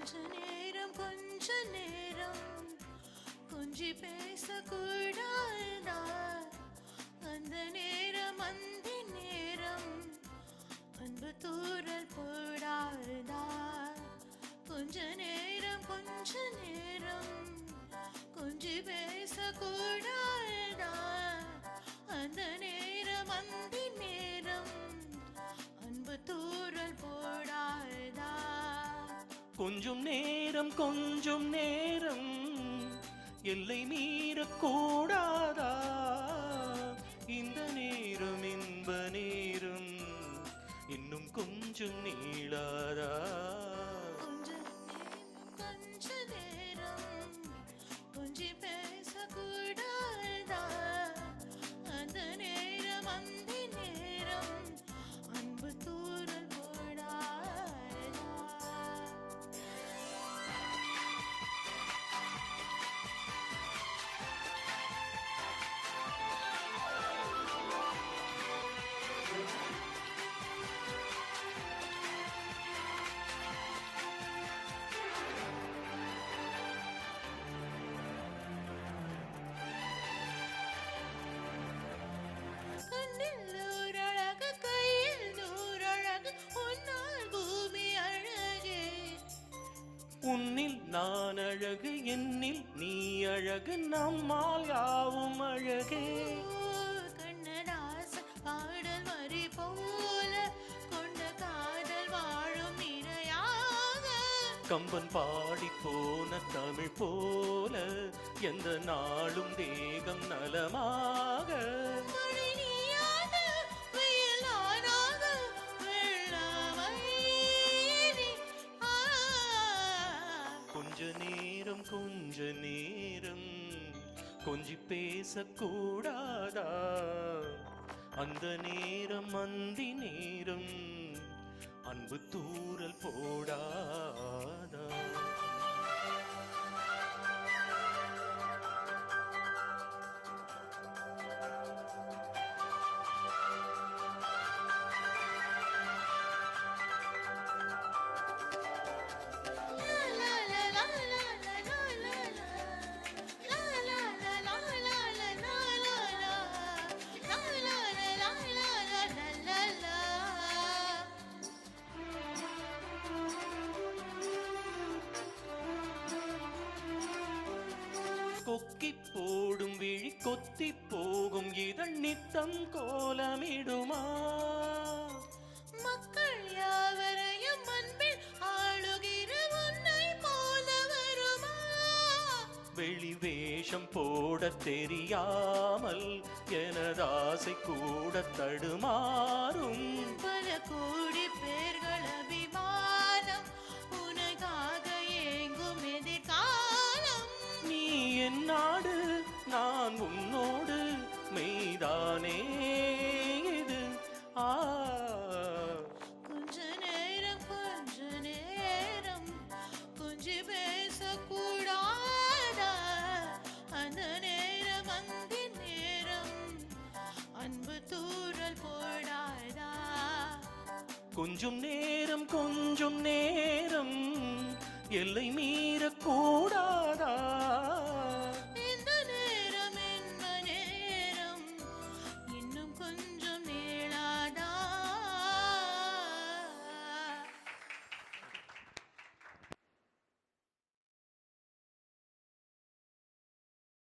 கொஞ்ச நேரம் கொஞ்சி பேசக்கூடாதா? அந்த நேரம் அந்தி நேரம் அன்பு தூரல் போடாதா? கொஞ்ச நேரம் கொஞ்சி பேசக்கூடாதா? அந்த நேரம் அந்தி நேரம் அன்பு தூரல் போடாதா? கொஞ்சம் நேரம் எல்லை மீறக்கூடாதா? இந்த நேரம் இன்ப நேரம் இன்னும் கொஞ்சம் நீளாதா? கொஞ்ச நேரம் கொஞ்சி பேசக்கூடாதா? அந்த நேரம் அந்தி நேரம் அன்பு தூரல் போடாதா? உன்னில் நான் அழகு, என்னில் நீ அழகு, நம்மால் யாவும் அழகே. கண்ணதாச பாடல் வரி போல கொண்ட காதல் வாழும் இணையாக, கம்பன் பாடி போன தமிழ் போல எந்த நாளும் தேகம் நலமாக. கொஞ்ச நேரம் கொஞ்சி பேசக்கூடாதா? அந்த நேரம் அந்தி நேரம் அன்பு தூரல் போடாதா? கொக்கி போடும் விழி கொத்தி போகும் இதழ் நித்தம் கோலமிடுமா? மக்கள் யாவரையும் அன்பில் ஆளுகிற உன்னை போல வருமா? வெளி வேஷம் போட தெரியாமல் எனதாசை கூட தடுமாறும். பல கோடி பேர்கள் அபிமானம் உனக்காக ஏங்கும் எதிர்காலம். நீ என் நாடு, நான் உன்னோடு, மெய்தானே இது. கொஞ்ச நேரம் கொஞ்சி பேசக்கூடாதா? அந்த நேரம் அந்தி நேரம் அன்பு தூரல் போடாதா? கொஞ்சம் நேரம் எல்லை மீறக்கூடாதா?